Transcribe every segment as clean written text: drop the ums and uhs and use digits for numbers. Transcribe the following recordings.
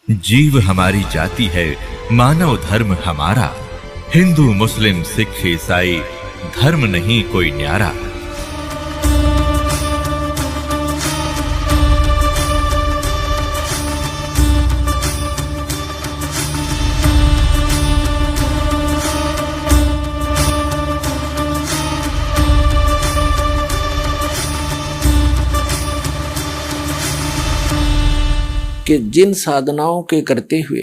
जीव हमारी जाति है, मानव धर्म हमारा। हिंदू मुस्लिम सिख ईसाई धर्म नहीं कोई न्यारा। कि जिन साधनाओं के करते हुए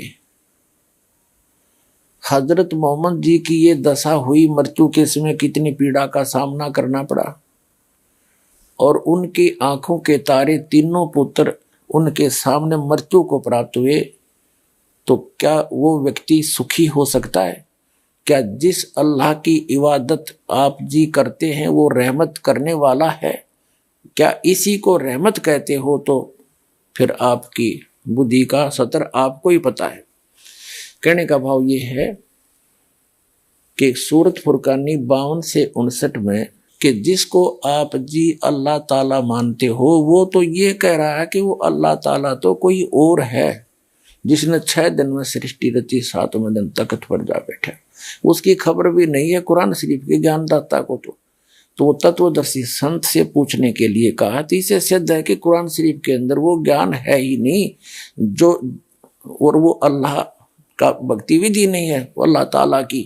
हजरत मोहम्मद जी की ये दशा हुई, मृत्यु के समय कितनी पीड़ा का सामना करना पड़ा, और उनकी आंखों के तारे तीनों पुत्र उनके सामने मृत्यु को प्राप्त हुए, तो क्या वो व्यक्ति सुखी हो सकता है? क्या जिस अल्लाह की इबादत आप जी करते हैं वो रहमत करने वाला है? क्या इसी को रहमत कहते हो? तो फिर आपकी बुद्धि का सतर आपको ही पता है। कहने का भाव ये है कि सूरत फुरकानी 52 से 59 में कि जिसको आप जी अल्लाह ताला मानते हो, वो तो ये कह रहा है कि वो अल्लाह ताला तो कोई और है, जिसने 6 दिन में सृष्टि रची, 7वें दिन तख्त पर जा बैठा। उसकी खबर भी नहीं है कुरान शरीफ के ज्ञानदाता को। तो वो तत्वदर्शी संत से पूछने के लिए कहा, तो इसे सिद्ध है कि कुरान शरीफ के अंदर वो ज्ञान है ही नहीं जो, और वो अल्लाह का भक्ति विधि नहीं है, वो अल्लाह ताला की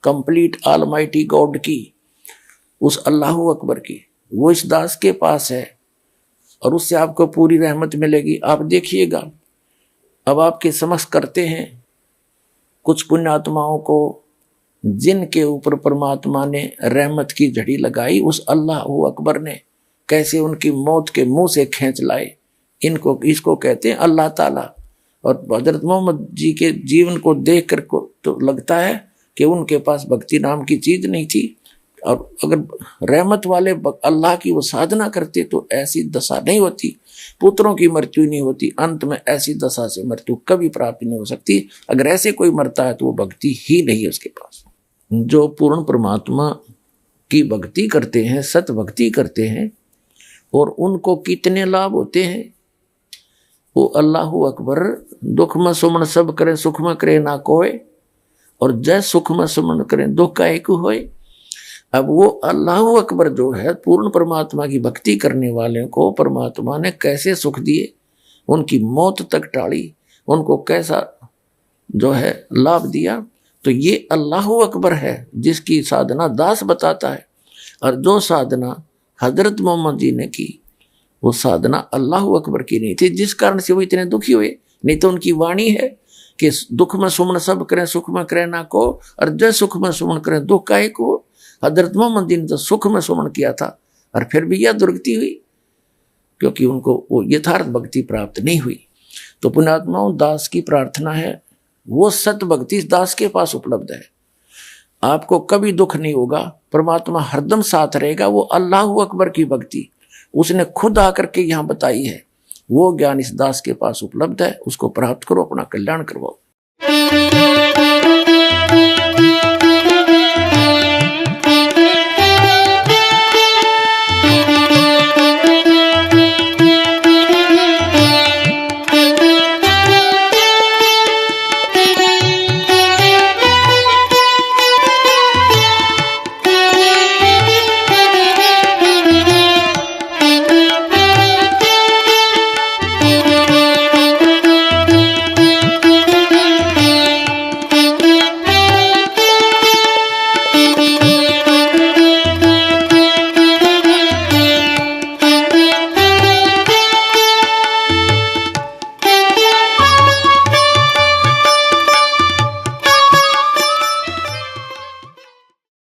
कंप्लीट ऑलमाइटी गॉड की, उस अल्लाह अकबर की, वो इस दास के पास है और उससे आपको पूरी रहमत मिलेगी। आप देखिएगा, अब आपके समक्ष करते हैं कुछ पुण्यात्माओं को जिनके ऊपर परमात्मा ने रहमत की झड़ी लगाई, उस अल्लाह अकबर ने कैसे उनकी मौत के मुंह से खींच लाए। इनको इसको कहते हैं अल्लाह ताला। और हजरत मोहम्मद जी के जीवन को देख कर को तो लगता है कि उनके पास भक्ति नाम की चीज नहीं थी, और अगर रहमत वाले अल्लाह की वो साधना करते तो ऐसी दशा नहीं होती, पुत्रों की मृत्यु नहीं होती, अंत में ऐसी दशा से मृत्यु कभी प्राप्त नहीं हो सकती। अगर ऐसे कोई मरता है तो वो भक्ति ही नहीं है उसके पास। जो पूर्ण परमात्मा की भक्ति करते हैं, सत भक्ति करते हैं, और उनको कितने लाभ होते हैं। वो अल्लाह अकबर दुख में सुमन सब करें, सुख में करे ना कोय, और जय सुख में सुमन करें दुख का एक होए। अब वो अल्लाह अकबर जो है, पूर्ण परमात्मा की भक्ति करने वाले को परमात्मा ने कैसे सुख दिए, उनकी मौत तक टाड़ी, उनको कैसा जो है लाभ दिया। तो ये अल्लाह अकबर है जिसकी साधना दास बताता है। और जो साधना हजरत मोहम्मद जी ने की, वो साधना अल्लाह अकबर की नहीं थी, जिस कारण से वो इतने दुखी हुए। नहीं तो उनकी वाणी है कि दुख में सुमन सब करें, सुख में करें ना को, और जय सुख में सुमन करें दुख का एक हो। हजरत मोहम्मद जी ने तो सुख में सुमन किया था, और फिर भी यह दुर्गति हुई, क्योंकि उनको वो यथार्थ भक्ति प्राप्त नहीं हुई। तो पुण्यात्माओं, दास की प्रार्थना है, वो सत भक्ति इस दास के पास उपलब्ध है। आपको कभी दुख नहीं होगा, परमात्मा हरदम साथ रहेगा। वो अल्लाह अकबर की भक्ति उसने खुद आकर के यहाँ बताई है, वो ज्ञान इस दास के पास उपलब्ध है। उसको प्राप्त करो, अपना कल्याण करवाओ।